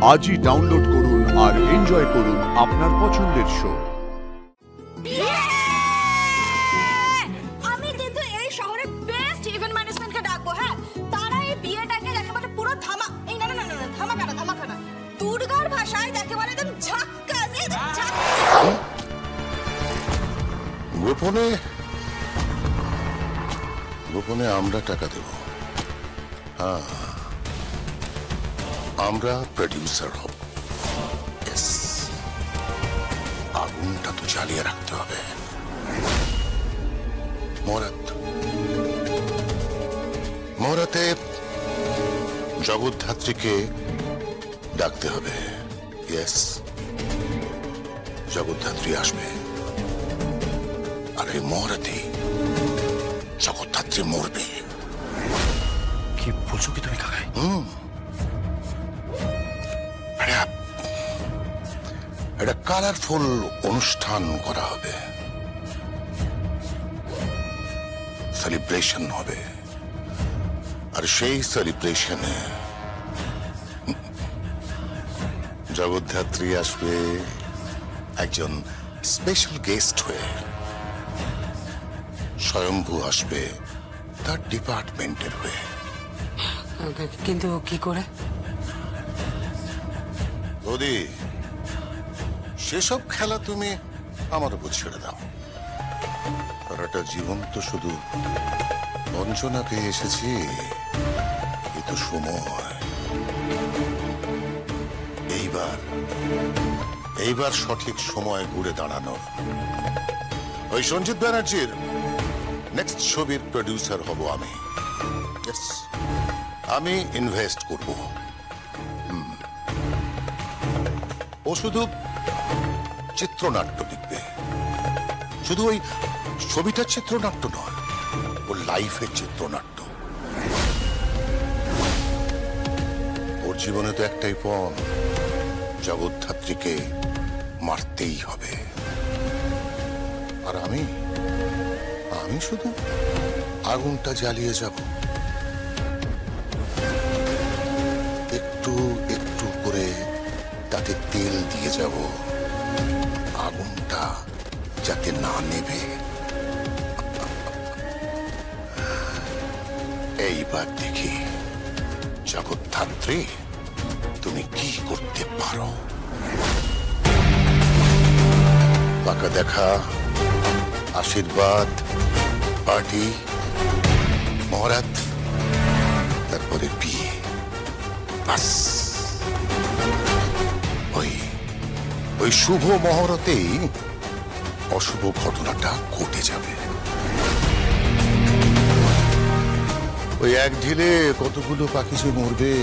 আজই ডাউনলোড করুন আর এনজয় করুন আপনার পছন্দের শো। আমি কিন্তু এই শহরের বেস্ট ইভেন্ট ম্যানেজমেন্টকে ডাকবো। হ্যাঁ, তারা এই বিয়েটাকে দেখে বলে পুরো ধামা, এই না ধামাকা না, দুর্গার ভাষায় দেখে বলে একদম ঝাক্কাস। গোপনে আমরা টাকা দেব। হ্যাঁ, আমরা প্রডিউসার হব। আগুনটা তো জ্বালিয়ে রাখতে হবে। মহরাতে জগদ্ধাত্রীকে ডাকতে হবে। ইয়েস, জগদ্ধাত্রী আসবে, আর এই মহরাতে জগদ্ধাত্রী মরবে। কি বলছো কি তুমি কাকাই? একটা কালারফুল অনুষ্ঠান করা হবে, সেলিব্রেশন হবে, আর সেই সেলিব্রেশনে জগদ্ধাত্রী আসবে একজন স্পেশাল গেস্ট হয়ে। স্বয়ম্ভু আসবে তার ডিপার্টমেন্টের হয়ে। কিন্তু কি করে? বৌদি, সেসব খেলা তুমি আমার উপর ছেড়ে দাও। সারাটা জীবন তো শুধু বঞ্চনা পেয়ে এসেছি। এ তো সময়। এইবার সঠিক সময় ঘুরে দাঁড়ানো। ওই সঞ্জিত ব্যানার্জির নেক্সট ছবির প্রডিউসার হব আমি। আমি ইনভেস্ট করব। ও শুধু চিত্রনাট্য লিখবে, শুধু ওই ছবিটার চিত্রনাট্য নয়, ও লাইফের চিত্রনাট্য। ওর জীবনে তো একটাই পণ, জগদ্ধাত্রীকে মারতেই হবে। আর আমি শুধু আগুনটা জ্বালিয়ে যাব, একটু একটু করে তাতে তেল দিয়ে যাব, আগুনটা যাতে না নেবে। এইবার দেখি জগদ্ধাত্রী তুমি কি করতে পারো। পাকা দেখা, আশীর্বাদ, পার্টি, মহরাত, তারপরে বিয়ে। বাস, ওই শুভ মহরতেই অশুভ ঘটনাটা ঘটে যাবে। ওই এক ঢিলে কতগুলো পাখি যে মরবে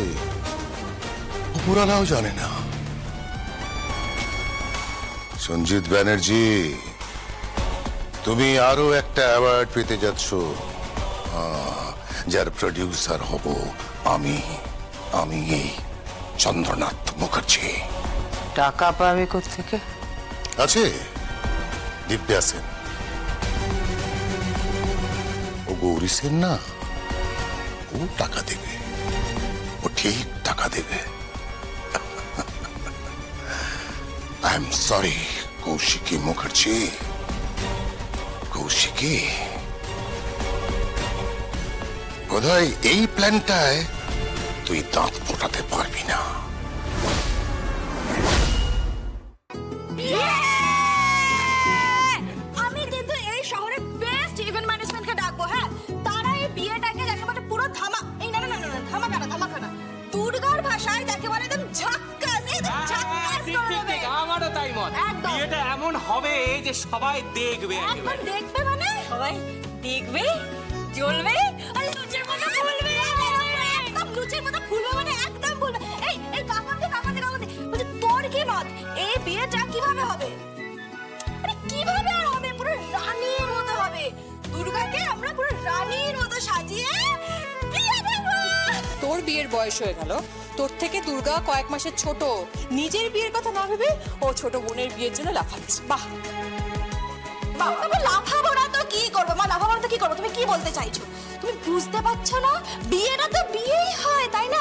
উপরালাও জানে না। সঞ্জিত ব্যানার্জি, তুমি আরো একটা অ্যাওয়ার্ড পেতে যাচ্ছ, যার প্রডিউসার হব আমি চন্দ্রনাথ মুখার্জি। টাকা পাবে কোত্থেকে? আছে দিব্যা সেন, ও গৌরী সেন না, ও টাকা দেবে, ও ঠিক টাকা দেবে। I am sorry Kaushiki Mukherjee, Kaushiki. বোধহয় এই প্ল্যানটায় তুই দাঁত ফোটাতে পারবি না। আমি কিন্তু এই শহরের বেস্ট ইভেন্ট ম্যানেজমেন্টকে ডাকবো। হ্যাঁ, তারা এই বিয়েটাকে দেখে বলে পুরো ধামা, এই না ধামাকা না, দুর্গার ভাষায় দেখে বলে একদম ঝাক্কাস। আমারও তাই মত। বিয়েটা এমন হবে যে সবাই দেখবে। দেখবে মানে সবাই দেখবে, জ্বলবে, আর লুচের মতো ফুলবে। একদম লুচের মতো ফুলবে মানে একদম ফুলবে। এই কাকাতে বলছে তোর কি মত? এই বিয়েটা কিভাবে হবে? আরে কিভাবে আর হবে? পুরো রানীর মতো হবে। দুর্গাকে আমরা পুরো রানীর মতো সাজিয়ে বিয়ে দেব। তোর বিয়ের বয়স হয়ে গেল, তোর থেকে দুর্গা কয়েক মাসের ছোট। নিজের বিয়ের কথা না ভেবে ও ছোট বোনের বিয়ের জন্য লাফাচ্ছে। বাহ, লাফাবো না তো কি করবো মা? লাফাবো না তো কি করবো? তুমি কি বলতে চাইছো? তুমি বুঝতে পারছো না? বিয়েটা তো বিয়েই হয়, তাই না?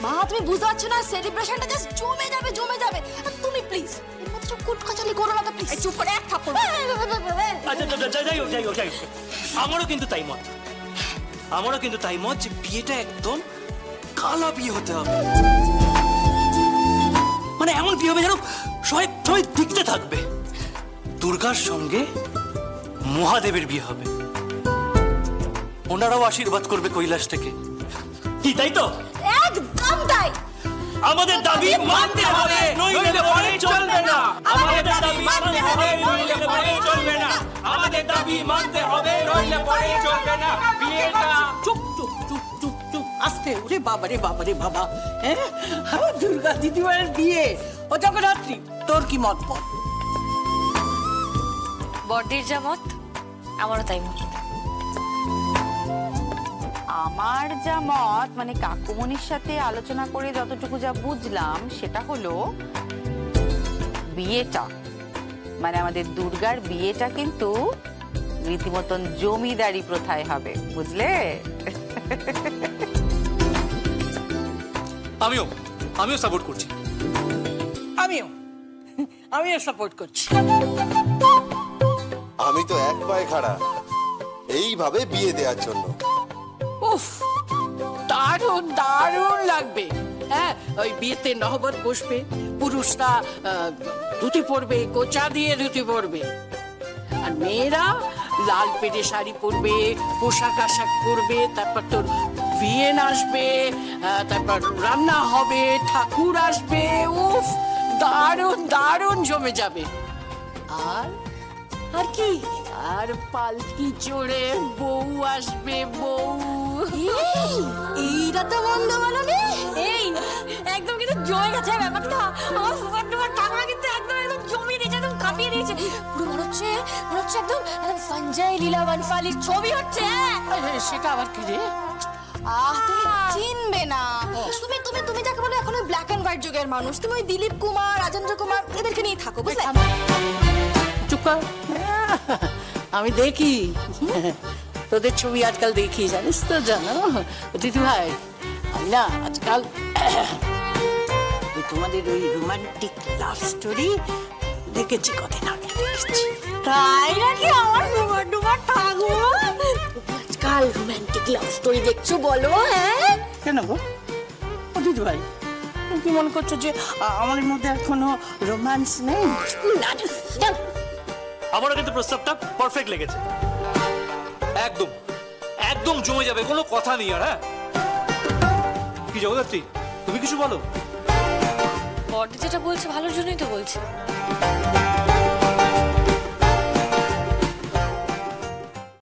মা তুমি বুঝতে পারছো না, সেলিব্রেশনটা জাস্ট জমে যাবে জমে যাবে। আর তুমি প্লিজ এর মধ্যে সব কুটকাচালি করো না তো প্লিজ। চুপ করে এক থাপ্পড়। আচ্ছা যাই হোক আমারও কিন্তু তাই মত, যে বিয়েটা একদম কালা বিয়ে হতে হবে। মানে এমন বিয়ে হবে যেন সবাই দেখতে থাকবে। দুর্গার সঙ্গে মহাদেবের বিয়ে হবে, ওনারাও আশীর্বাদ করবে কৈলাস থেকে। কি তাই তো? একদম তাই। আমাদের দাবি মানতে হবে, নইলে পরে চলবে না। আমাদের দাবি মানতে হবে, নইলে পরে চলবে না। আমাদের দাবি মানতে হবে, নইলে পরে চলবে না। বিয়েটা চুপ চুপ চুপ চুপ চুপ আস্তে। ওরে বাবা রে বাবা রে বাবা, হ্যাঁ আমার দুর্গা দিদিমায়ের বিয়ে, ও জগদ্ধাত্রী তোর কি মত বল? বড়দির যা মত আমারও তাই মত। আমার যা মত, মানে কাকুমনির সাথে আলোচনা করে যতটুকু যা বুঝলাম সেটা হলো বিয়েটা, মানে আমাদের দুর্গার বিয়েটা কিন্তু রীতিমতন জমিদারি প্রথায় হবে, বুঝলে? আমিও সাপোর্ট করছি। আমিও সাপোর্ট করছি। আমি তো এক পায়ে খাড়া এইভাবে বিয়ে দেওয়ার জন্য। উফ, দারুণ দারুণ লাগবে। হ্যাঁ, ওই বিয়েতে নহবত বসবে, পুরুষরা ধুতি পরবে, কোচা দিয়ে ধুতি পরবে, আর মেয়েরা লাল পেটে শাড়ি পরবে, পোশাক আশাক পরবে, তারপর তোর বিয়ে আসবে, তারপর রান্না হবে, ঠাকুর আসবে। উফ, দারুণ দারুণ জমে যাবে। আর কি? আর পালকি চড়ে বউ আসবে, বউ। এইটা তো মন্দ বলনি। এই একদম কিন্তু জমে গেছে ব্যাপারটা। আমার সুপার ডুপার কাকা কিন্তু একদম জমিয়ে দিয়েছে, একদম কাঁপিয়ে দিয়েছে। পুরো মনে হচ্ছে একদম সঞ্জয় লীলা বনশালীর ছবি হচ্ছে। সেটা আবার কি রে? তুমি চিনবে না। তুমি তুমি তুমি যাকে বলো এখন ওই ব্ল্যাক এন্ড হোয়াইট যুগের মানুষ। তুমি ওই দিলীপ কুমার, রাজেন্দ্র কুমার এদেরকে নিয়ে থাকো, বুঝলে? চুপ কর। আমি দেখি তোদের ছবি আজকাল দেখি, জানিস তো? জানো দিদি ভাই, আমি না আজকাল তোমাদের ওই রোমান্টিক লাভ স্টোরি দেখেছি, কদিন আগে দেখেছি। তাই নাকি? আমার সুপার ডুপার ঠাকুর আজকাল রোমান্টিক লাভ স্টোরি দেখছো বলো? হ্যাঁ কেন গো দিদি ভাই, তুমি কি মনে করছো যে আমার মধ্যে এখনো রোম্যান্স নেই? আমারও কিন্তু প্রস্তাবটা পারফেক্ট লেগেছে। একদম একদম জমে যাবে, কোনো কথা নেই আর। হ্যাঁ কি জগদ্ধাত্রী, তুমি কিছু বলো? বড়দি যেটা বলছে ভালোর জন্যই তো বলছে।